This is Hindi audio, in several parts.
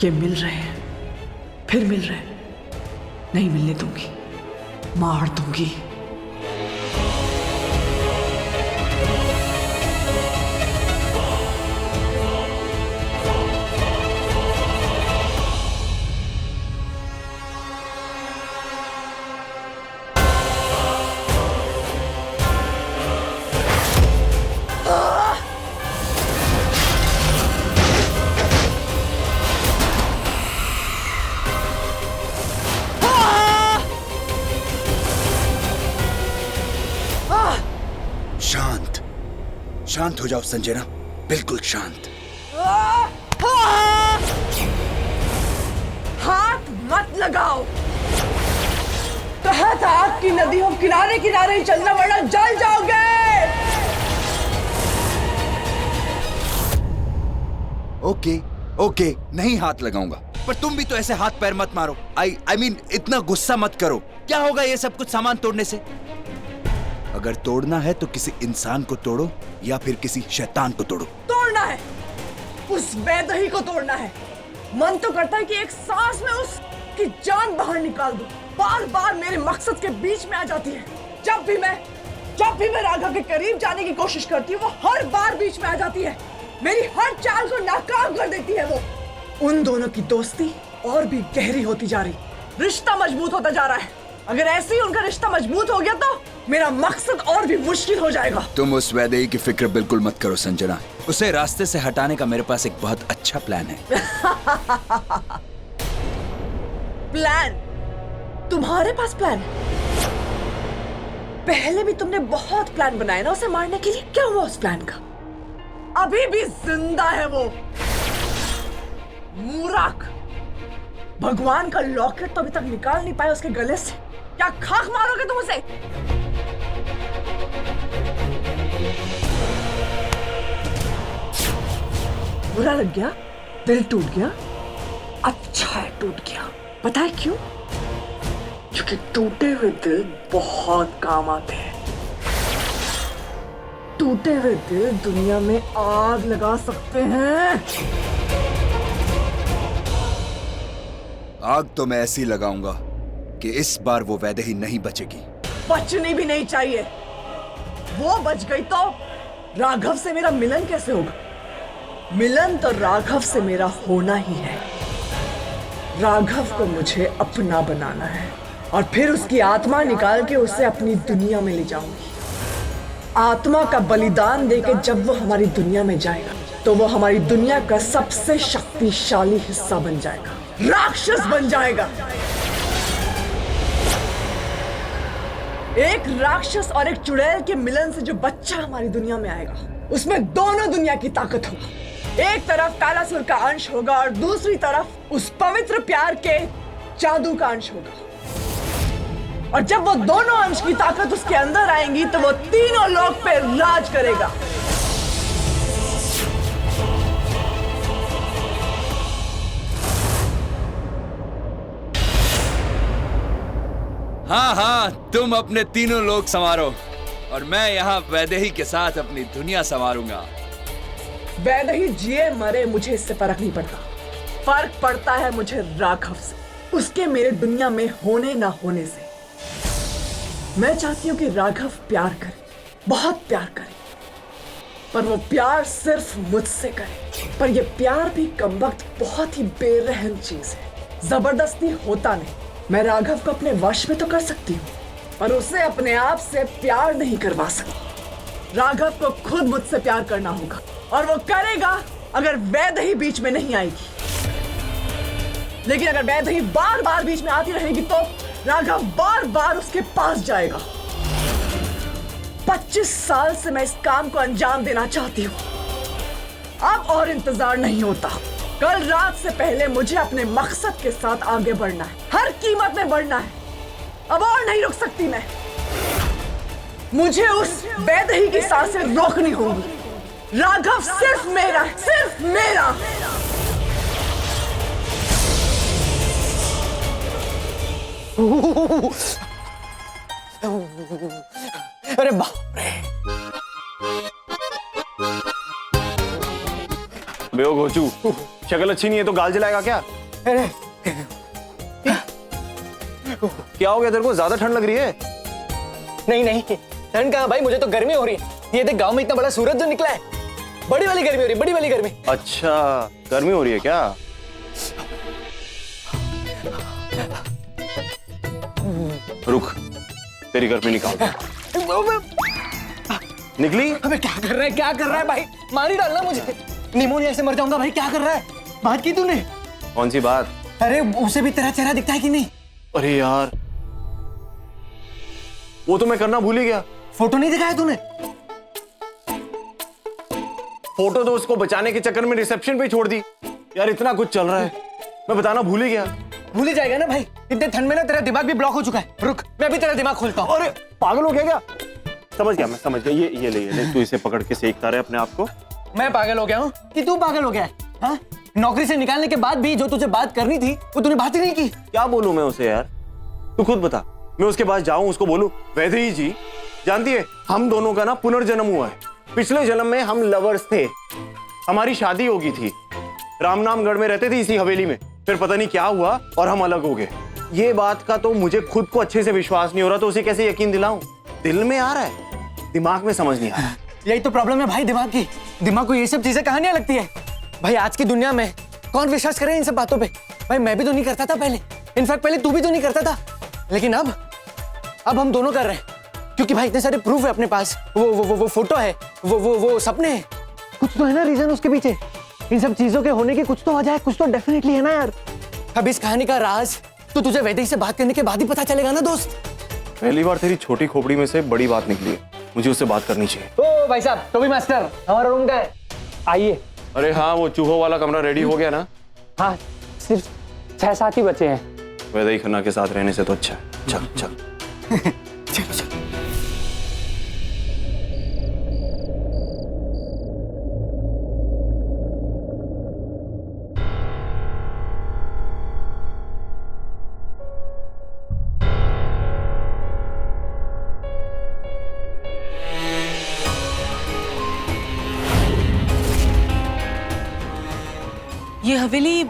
ये मिल रहे हैं, फिर मिल रहे हैं। नहीं मिलने दूंगी, मार दूंगी। शांत हो जाओ संजना, बिल्कुल शांत। हाथ मत लगाओ। कहा था आग की नदी हो किनारे किनारे ही चलना, वरना जल जाओगे। ओके ओके, नहीं हाथ लगाऊंगा, पर तुम भी तो ऐसे हाथ पैर मत मारो। आई मीन इतना गुस्सा मत करो। क्या होगा ये सब कुछ सामान तोड़ने से? अगर तोड़ना है तो किसी इंसान को तोड़ो या फिर किसी शैतान को तोड़ो। तोड़ना है, उस वैदेही को तोड़ना है। मन तो करता है कि एक सांस में उसकी जान बाहर निकाल दूं। बार बार मेरे मकसद के बीच में आ जाती है। जब भी मैं राघव के करीब जाने की कोशिश करती हूँ, वो हर बार बीच में आ जाती है। मेरी हर चाल को नाकाम कर देती है वो। उन दोनों की दोस्ती और भी गहरी होती जा रही, रिश्ता मजबूत होता जा रहा है। अगर ऐसे ही उनका रिश्ता मजबूत हो गया तो मेरा मकसद और भी मुश्किल हो जाएगा। तुम उस वैदेही की फिक्र बिल्कुल मत करो संजना। उसे रास्ते से हटाने का मेरे पास एक बहुत अच्छा प्लान है। प्लान? तुम्हारे पास प्लान? पहले भी तुमने बहुत प्लान बनाए ना उसे मारने के लिए। क्या हुआ उस प्लान का? अभी भी जिंदा है वो मूर्ख। भगवान का लॉकेट तो अभी तक निकाल नहीं पाए उसके गले से। क्या खाक मारोगे तुम उसे? बुरा लग गया? दिल टूट गया? अच्छा है टूट गया। पता है क्यों? क्योंकि टूटे हुए दिल बहुत काम आते हैं। टूटे हुए दिल दुनिया में आग लगा सकते हैं। आग तो मैं ऐसी लगाऊंगा कि इस बार वो वैदेही नहीं बचेगी। बचनी भी नहीं चाहिए। वो बच गई तो राघव से मेरा मिलन कैसे होगा? मिलन तो राघव से मेरा होना ही है। राघव को मुझे अपना बनाना है और फिर उसकी आत्मा निकाल के उसे अपनी दुनिया में ले जाऊंगी। आत्मा का बलिदान देके जब वो हमारी दुनिया में जाएगा तो वो हमारी दुनिया का सबसे शक्तिशाली हिस्सा बन जाएगा, राक्षस बन जाएगा। एक राक्षस और एक चुड़ैल के मिलन से जो बच्चा हमारी दुनिया में आएगा, उसमें दोनों दुनिया की ताकत होगा। एक तरफ कालासुर का अंश होगा और दूसरी तरफ उस पवित्र प्यार के जादू का अंश होगा। और जब वो दोनों अंश की ताकत उसके अंदर आएंगी तो वो तीनों लोक पे राज करेगा। हाँ हाँ, तुम अपने तीनों लोग संवारो और मैं यहाँ वैदेही के साथ अपनी दुनिया संवारूंगा। वैदेही जिए मरे मुझे इससे फर्क नहीं पड़ता। फर्क पड़ता है मुझे राघव से, उसके मेरे दुनिया में होने ना होने से। मैं चाहती हूँ कि राघव प्यार करे, बहुत प्यार करे, पर वो प्यार सिर्फ मुझसे करे। पर ये प्यार भी कमबख्त बहुत ही बेरहम चीज है। जबरदस्ती होता नहीं। मैं राघव को अपने वश में तो कर सकती हूँ, पर उसे अपने आप से प्यार नहीं करवा सकती। राघव को खुद मुझसे प्यार करना होगा और वो करेगा अगर वैदेही बीच में नहीं आएगी। लेकिन अगर वैदेही बार बार बीच में आती रहेगी तो राघव बार बार उसके पास जाएगा। 25 साल से मैं इस काम को अंजाम देना चाहती हूँ। अब और इंतजार नहीं होता। कल रात से पहले मुझे अपने मकसद के साथ आगे बढ़ना है, हर कीमत में बढ़ना है। अब और नहीं रुक सकती मैं। मुझे उस वैदेही की सांसें रोकनी होंगी। राघव सिर्फ मेरा, सिर्फ मेरा। अरे बाप रे, बेवकूफू, शक्ल अच्छी नहीं है तो गाल जलाएगा क्या? अरे क्या हो गया तेरे को? ज्यादा ठंड लग रही है? नहीं नहीं, ठंड कहाँ भाई, मुझे तो गर्मी हो रही है। ये देख गांव में इतना बड़ा सूरज जो निकला है, बड़ी वाली गर्मी हो रही है, बड़ी वाली गर्मी। अच्छा, गर्मी हो रही है क्या? रुक, तेरी गर्मी निकाल। निकली? अबे क्या कर रहा है, क्या कर रहा है भाई? मार ही डालना मुझे, निमोनिया से मर जाऊंगा भाई। क्या कर रहा है? बात की तूने? कौन सी बात? अरे उसे भी तेरा चेहरा दिखता है कि नहीं? अरे यार, वो तो मैं करना भूल ही गया। फोटो नहीं दिखाया तूने? फोटो तो उसको बचाने के चक्कर में रिसेप्शन पे ही छोड़ दी। यार इतना कुछ चल रहा है, मैं बताना भूल ही गया। भूल ही जाएगा ना भाई, इतने ठंड में ना तेरा दिमाग भी ब्लॉक हो चुका है। रुक, मैं भी तेरा दिमाग खोलता हूँ। अरे पागल हो गया क्या? समझ गया, मैं समझ गया। ये ले, तू इसे पकड़ के सेकता रहे अपने आप को। मैं पागल हो गया हूँ कि तू पागल हो गया है? हाँ? नौकरी से निकालने के बाद भी जो तुझे बात करनी थी वो तूने बात ही नहीं की। क्या बोलूं मैं उसे यार, तू खुद बता। मैं उसके पास जाऊं, उसको बोलूं वैदेही जी जानती है हम दोनों का ना पुनर्जन्म हुआ है। पिछले जन्म में हम लवर्स थे, हमारी शादी हो गई थी, रामनामगढ़ में रहते थे इसी हवेली में। फिर पता नहीं क्या हुआ और हम अलग हो गए। ये बात का तो मुझे खुद को अच्छे से विश्वास नहीं हो रहा, तो उसे कैसे यकीन दिलाऊं? दिल में आ रहा है, दिमाग में समझ नहीं आ रहा। यही तो प्रॉब्लम है भाई दिमाग की। दिमाग को ये सब चीजें कहानियां लगती है भाई। आज की दुनिया में कौन विश्वास करे इन सब बातों पे? भाई मैं भी तो नहीं करता था पहले, इनफैक्ट पहले तू भी तो नहीं करता था, लेकिन अब हम दोनों कर रहे हैं। क्योंकि भाई इतने सारे प्रूफ है अपने पास, वो फोटो है, वो सपने हैं, कुछ तो है ना रीजन उसके पीछे। इन सब चीजों के होने की कुछ तो वजह है, कुछ तो डेफिनेटली है ना यार। अब इस कहानी का राज तो तुझे वैदेही से बात करने के बाद ही पता चलेगा ना दोस्त। पहली बार तेरी छोटी खोपड़ी में से बड़ी बात निकली है, मुझे उससे बात करनी चाहिए। ओ भाई साहब, टोबी मास्टर हमारा रूम का है, आइए। अरे हाँ, वो चूहों वाला कमरा रेडी हो गया ना? हाँ, सिर्फ 6-7 ही बचे हैं। वैदेही खन्ना के साथ रहने से तो अच्छा है। चल चल चलो चलो। ये हवेली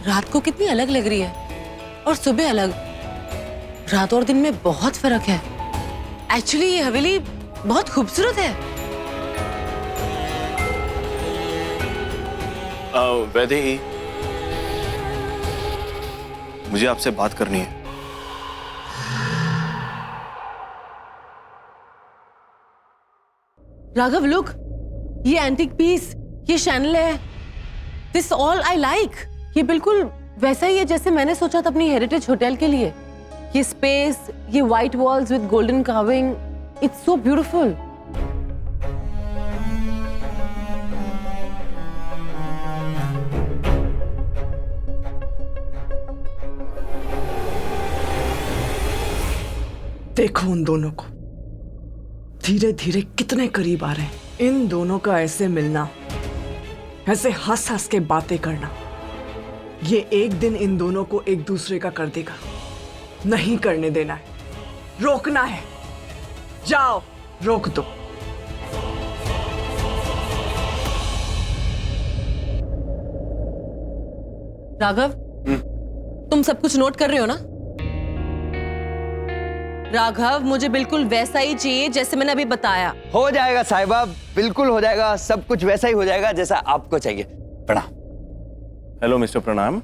रात को कितनी अलग लग रही है और सुबह अलग। रात और दिन में बहुत फर्क है। एक्चुअली ये हवेली बहुत खूबसूरत है। वैदेही, मुझे आपसे बात करनी है। राघव लुक, ये एंटीक पीस, ये शैनल है, दिस ऑल आई लाइक। ये बिल्कुल वैसा ही है जैसे मैंने सोचा था अपनी हेरिटेज होटल के लिए। ये स्पेस, ये white walls with golden carving, it's so beautiful. देखो उन दोनों को, धीरे धीरे कितने करीब आ रहे हैं। इन दोनों का ऐसे मिलना, ऐसे हंस हंस के बातें करना, ये एक दिन इन दोनों को एक दूसरे का कर देगा। नहीं करने देना है, रोकना है। जाओ, रोक दो। राघव, तुम सब कुछ नोट कर रहे हो ना? राघव, मुझे बिल्कुल वैसा ही चाहिए जैसे मैंने अभी बताया। हो जाएगा साहिबा, बिल्कुल हो जाएगा, सब कुछ वैसा ही हो जाएगा जैसा आपको चाहिए। प्रणाम। हेलो मिस्टर प्रणाम,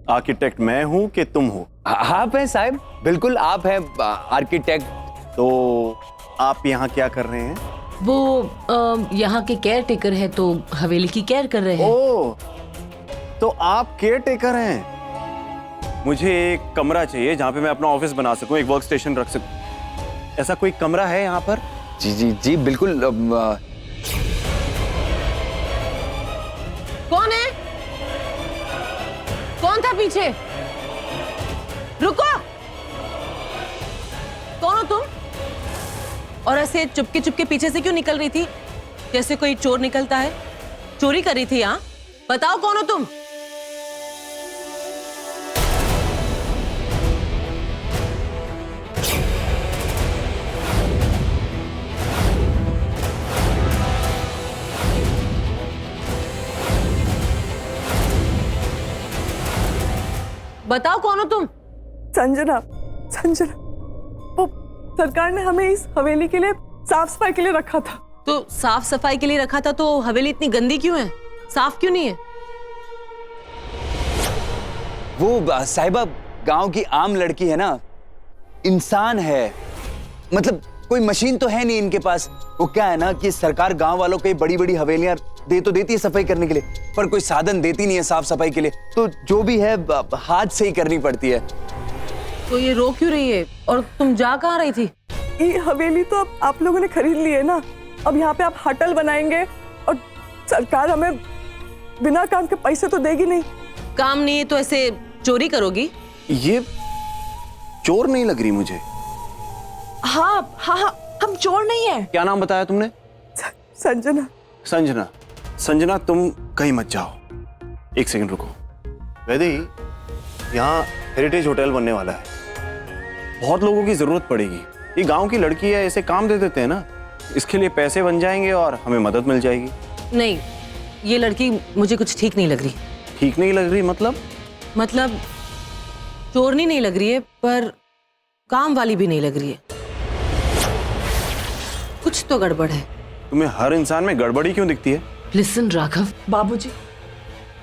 आर्किटेक्ट मैं हूं कि तुम हो? आप हैं साहब, बिल्कुल आप हैं आर्किटेक्ट। तो आप यहाँ क्या कर रहे हैं? वो यहाँ के केयर टेकर है तो हवेली की केयर कर रहे हैं। ओह, तो आप केयर टेकर हैं। मुझे एक कमरा चाहिए जहाँ पे मैं अपना ऑफिस बना सकूं, एक वर्क स्टेशन रख सकूं। ऐसा कोई कमरा है यहाँ पर? जी जी जी बिल्कुल। कौन है? कौन था पीछे? रुको, कौन हो तुम? और ऐसे चुपके चुपके पीछे से क्यों निकल रही थी जैसे कोई चोर निकलता है? चोरी कर रही थी? हाँ, बताओ कौन हो तुम? बताओ कौन हो तुम? संजना, संजना, वो सरकार ने हमें इस हवेली के लिए साफ सफाई के लिए रखा था। तो साफ सफाई के लिए रखा था तो हवेली इतनी गंदी क्यों है? साफ क्यों नहीं है? वो साहिबा गांव की आम लड़की है ना, इंसान है, मतलब कोई मशीन तो है नहीं इनके पास। वो क्या है ना कि सरकार गांव वालों को बड़ी बड़ी हवेलियां दे तो देती है सफाई करने के लिए, पर कोई साधन देती नहीं है साफ सफाई के लिए, तो जो भी है हाथ से ही करनी पड़ती है। तो ये रो क्यों रही है? और तुम जा कहाँ रही थी? ये हवेली तो अब आप लोगों ने खरीद ली है ना, अब यहाँ पे आप होटल बनाएंगे और सरकार हमें बिना काम के पैसे तो देगी नहीं। काम नहीं है तो ऐसे चोरी करोगी? ये चोर नहीं लग रही मुझे। हाँ हाँ हाँ, हम चोर नहीं है। क्या नाम बताया तुमने? संजना। संजना, संजना तुम कहीं मत जाओ, एक सेकंड रुको। वैदेही, यहाँ हेरिटेज होटल बनने वाला है, बहुत लोगों की जरूरत पड़ेगी। ये गांव की लड़की है, इसे काम दे देते हैं ना, इसके लिए पैसे बन जाएंगे और हमें मदद मिल जाएगी। नहीं, ये लड़की मुझे कुछ ठीक नहीं लग रही। ठीक नहीं लग रही मतलब? मतलब चोरनी नहीं लग रही है, पर काम वाली भी नहीं लग रही है। कुछ तो गड़बड़ है। तुम्हें हर इंसान में गड़बड़ी क्यों दिखती है? लिसन राघव, बाबूजी,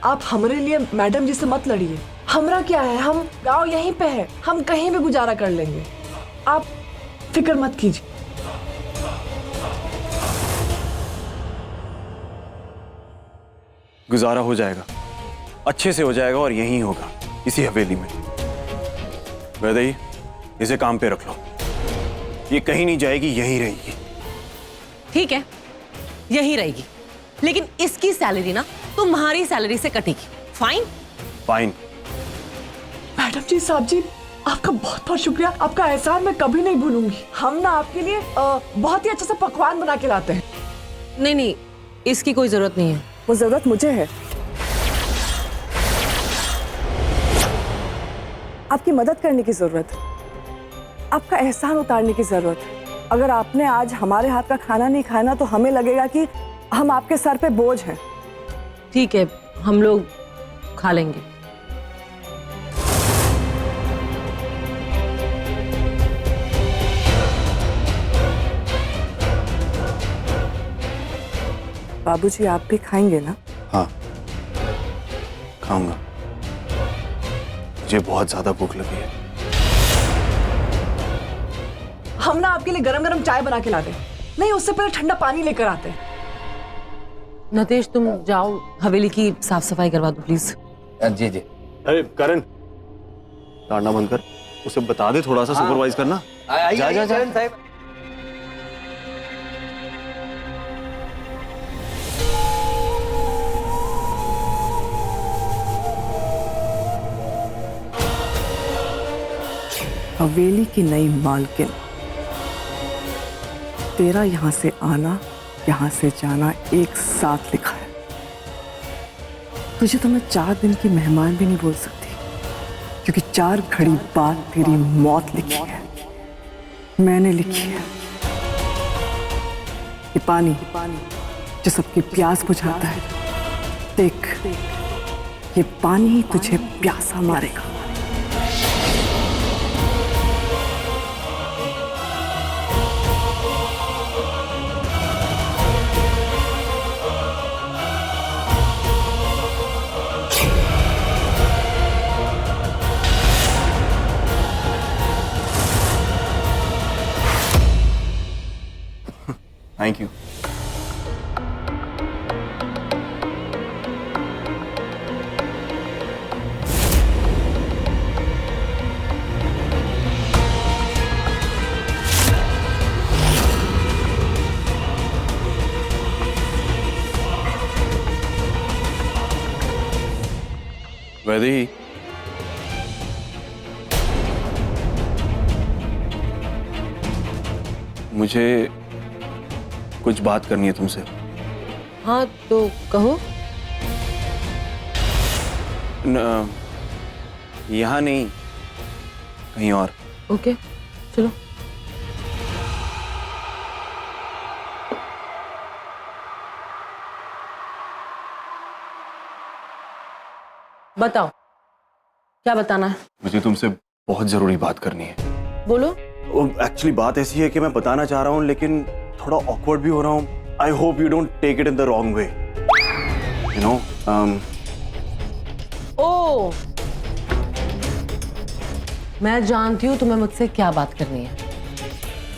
आप हमारे लिए मैडम जी से मत लड़िए। हमरा क्या है, हम गांव यहीं पे है, हम कहीं भी गुजारा कर लेंगे, आप फिक्र मत कीजिए। गुजारा हो जाएगा, अच्छे से हो जाएगा, और यहीं होगा, इसी हवेली में। वैदेही, इसे काम पे रख लो, ये कहीं नहीं जाएगी, यहीं रहेगी। ठीक है, यही रहेगी, लेकिन इसकी सैलरी ना तुम्हारी सैलरी से कटेगी। फाइन? फाइन। मैडम जी, साहब जी, आपका बहुत बहुत शुक्रिया, आपका एहसान मैं कभी नहीं भूलूंगी। हम ना आपके लिए बहुत ही अच्छा सा पकवान बना के लाते हैं। नहीं नहीं, इसकी कोई जरूरत नहीं है। वो जरूरत मुझे है, आपकी मदद करने की जरूरत है, आपका एहसान उतारने की जरूरत है। अगर आपने आज हमारे हाथ का खाना नहीं खाया ना, तो हमें लगेगा कि हम आपके सर पे बोझ हैं। ठीक है, हम लोग खा लेंगे। बाबूजी, आप भी खाएंगे ना? हाँ, खाऊंगा, मुझे बहुत ज्यादा भूख लगी है। हम ना आपके लिए गरम गरम चाय बना के लाते हैं। नहीं, उससे पहले ठंडा पानी लेकर आते हैं। नतेश, तुम जाओ, हवेली की साफ सफाई करवा दो प्लीज। जी जी। अरे करण, ताड़ना बंद कर, उसे बता दे थोड़ा सा सुपरवाइज करना। जा जा जा। साहब। हवेली की नई मालकिन, तेरा यहाँ से आना, यहाँ से जाना एक साथ लिखा है। तुझे तो मैं 4 दिन की मेहमान भी नहीं बोल सकती, क्योंकि 4 घड़ी बाद तेरी मौत लिखी है, मैंने लिखी है। ये पानी जो सबकी प्यास बुझाता है, देख, ये पानी ही तुझे प्यासा मारेगा। Thank you. वैदेही, मुझे कुछ बात करनी है तुमसे। हाँ तो कहो। यहाँ नहीं, कहीं और। ओके, चलो। बताओ, क्या बताना है? मुझे तुमसे बहुत जरूरी बात करनी है। बोलो। एक्चुअली बात ऐसी है कि मैं बताना चाह रहा हूँ लेकिन थोड़ा ऑकवर्ड भी हो रहा हूँ। I hope you don't take it in the wrong way. You know oh, मैं जानती हूँ तुम्हें मुझसे क्या बात करनी है।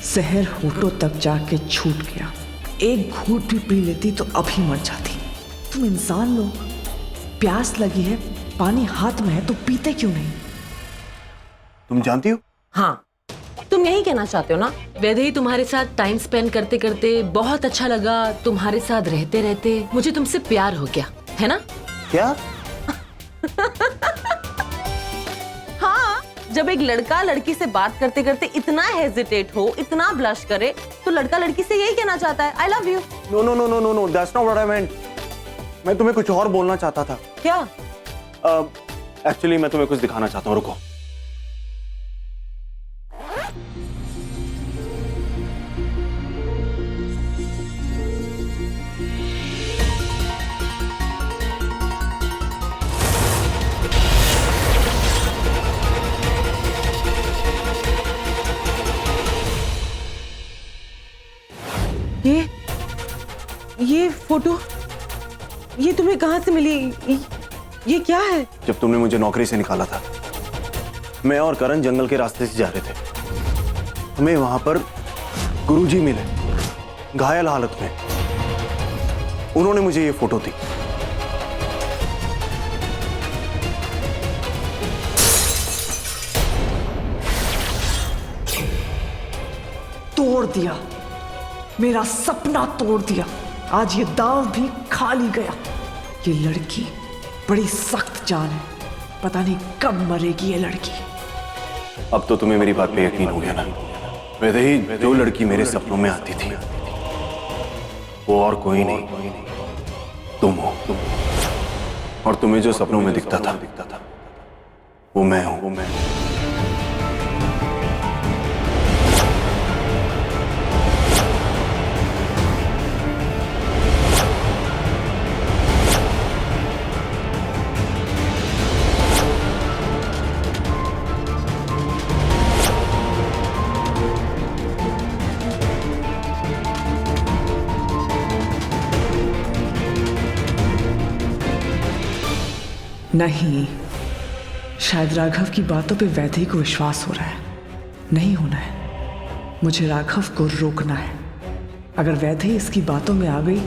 जहर होठों तक जाके छूट गया, एक घूंट भी पी लेती तो अभी मर जाती। तुम इंसान लोग, प्यास लगी है, पानी हाथ में है तो पीते क्यों नहीं? तुम जानती हो? हाँ, तुम यही कहना चाहते हो ना? वैदेही, तुम्हारे साथ टाइम स्पेंड करते करते बहुत अच्छा लगा, तुम्हारे साथ रहते रहते मुझे तुमसे प्यार हो गया, है ना? क्या? हाँ, जब एक लड़का लड़की से बात करते करते इतना हेजिटेट हो, इतना ब्लश करे, तो लड़का लड़की से यही कहना चाहता है, I love you. No no no no no no, that's not what I meant. मैं तुम्हें कुछ और बोलना चाहता था। क्या? एक्चुअली मैं तुम्हें कुछ दिखाना चाहता हूँ, रुको। ये फोटो, ये तुम्हें कहाँ से मिली? ये क्या है? जब तुमने मुझे नौकरी से निकाला था, मैं और करण जंगल के रास्ते से जा रहे थे। हमें वहां पर गुरुजी मिले, घायल हालत में। उन्होंने मुझे ये फोटो दी। तोड़ दिया, मेरा सपना तोड़ दिया। आज ये दांव भी खाली गया। ये लड़की बड़ी सख्त जान है, पता नहीं कब मरेगी ये लड़की। अब तो तुम्हें मेरी बात पे यकीन हो गया ना? वैदेही, जो लड़की मेरे सपनों में आती थी वो और कोई नहीं, तुम हो। और तुम्हें जो सपनों में दिखता था वो मैं हूं। नहीं, शायद राघव की बातों पे वैदेही को विश्वास हो रहा है। नहीं होना है, मुझे राघव को रोकना है। अगर वैदेही इसकी बातों में आ गई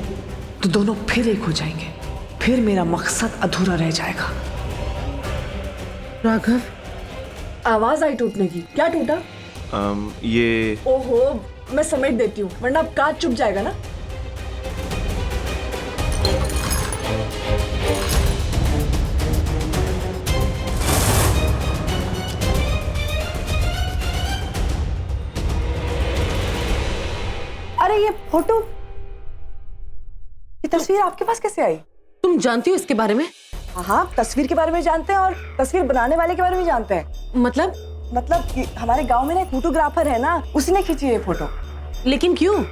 तो दोनों फिर एक हो जाएंगे, फिर मेरा मकसद अधूरा रह जाएगा। राघव, आवाज आई टूटने की। क्या टूटा? ये ओहो, मैं समेट देती हूँ वरना अब कांच चुभ जाएगा ना। अरे ये फोटो, ये तस्वीर आपके पास कैसे आई? तुम जानती हो इसके बारे में? हाँ, तस्वीर के बारे में जानते हैं और तस्वीर बनाने वाले के बारे में जानते हैं। मतलब कि हमारे गांव में ना एक फोटोग्राफर है ना, उसी ने खींची ये फोटो। लेकिन क्यों?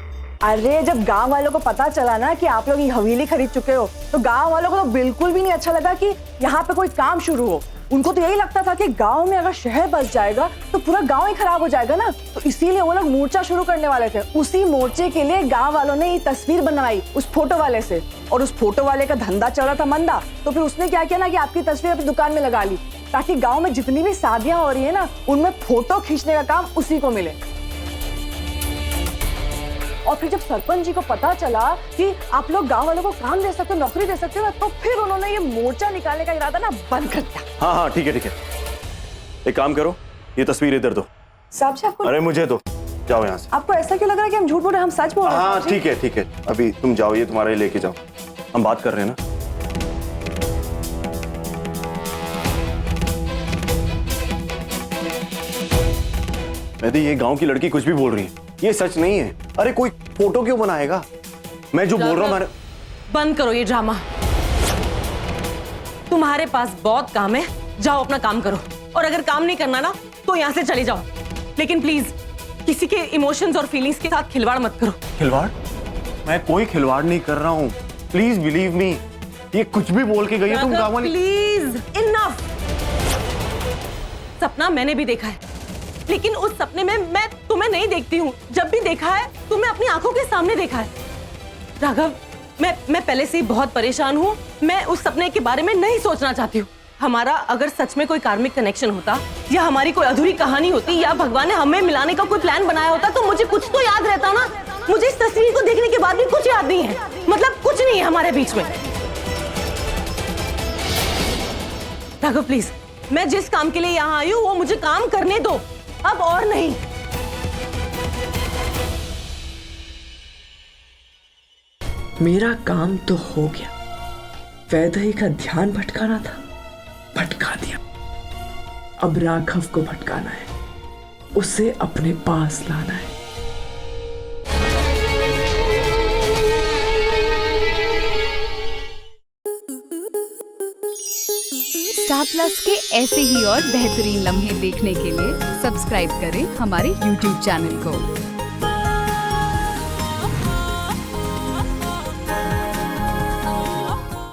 अरे जब गांव वालों को पता चला ना कि आप लोग ये हवेली खरीद चुके हो, तो गांव वालों को तो बिल्कुल भी नहीं अच्छा लगा कि यहाँ पे कोई काम शुरू हो। उनको तो यही लगता था कि गांव में अगर शहर बस जाएगा तो पूरा गांव ही खराब हो जाएगा ना, तो इसीलिए वो लोग मोर्चा शुरू करने वाले थे। उसी मोर्चे के लिए गांव वालों ने ये तस्वीर बनवाई उस फोटो वाले से, और उस फोटो वाले का धंधा चल रहा था मंदा, तो फिर उसने क्या किया ना कि आपकी तस्वीर अपनी दुकान में लगा ली, ताकि गाँव में जितनी भी शादियां हो रही है ना, उनमें फोटो खींचने का काम उसी को मिले। और फिर जब सरपंच जी को पता चला कि आप लोग गांव वालों को काम दे सकते हो, नौकरी दे सकते हो ना, तो फिर उन्होंने ये मोर्चा निकालने का इरादा ना बंद कर दिया। हाँ, ठीक है। एक काम करो, ये तस्वीर इधर दो। साहब जी, आपको अरे मुझे दो, जाओ यहाँ से। आपको ऐसा क्यों लग रहा है कि हम झूठ बोल रहे हैं? हम सच बोल रहे हैं। हाँ, ठीक है। अभी तुम जाओ, ये तुम्हारे लेके जाओ, हम बात कर रहे हैं ना। वैसे ये गांव की लड़की कुछ भी बोल रही है, ये सच नहीं है। अरे कोई फोटो क्यों बनाएगा? मैं जो बोल रहा हूँ बंद करो ये ड्रामा। तुम्हारे पास बहुत काम है, जाओ अपना काम करो, और अगर काम नहीं करना ना तो यहाँ से चले जाओ। लेकिन प्लीज किसी के इमोशंस और फीलिंग्स के साथ खिलवाड़ मत करो। खिलवाड़? मैं कोई खिलवाड़ नहीं कर रहा हूँ, प्लीज बिलीव मी। ये कुछ भी बोल के गई है तुम गाँव वाली। Please enough. सपना मैंने भी देखा है, लेकिन उस सपने में मैं तुम्हें नहीं देखती हूँ। जब भी देखा है तुम्हें अपनी आंखों के सामने देखा है। राघव, मैं पहले से ही बहुत परेशान हूँ। मैं उस सपने के बारे में नहीं सोचना चाहती हूँ। हमारा अगर सच में कोई कार्मिक कनेक्शन होता, या हमारी कोई अधूरी कहानी होती, या भगवान ने हमें मिलाने का कोई प्लान बनाया होता, तो मुझे कुछ तो याद रहता ना। मुझे इस तस्वीर को देखने के बाद भी कुछ याद नहीं है, मतलब कुछ नहीं है हमारे बीच में। राघव प्लीज, मैं जिस काम के लिए यहाँ आई हूँ वो मुझे काम करने दो, अब और नहीं। मेरा काम तो हो गया। वैदेही का ध्यान भटकाना था, भटका दिया। अब राघव को भटकाना है, उसे अपने पास लाना है। स्टार प्लस के ऐसे ही और बेहतरीन लम्हे देखने के लिए सब्सक्राइब करें हमारे YouTube चैनल को।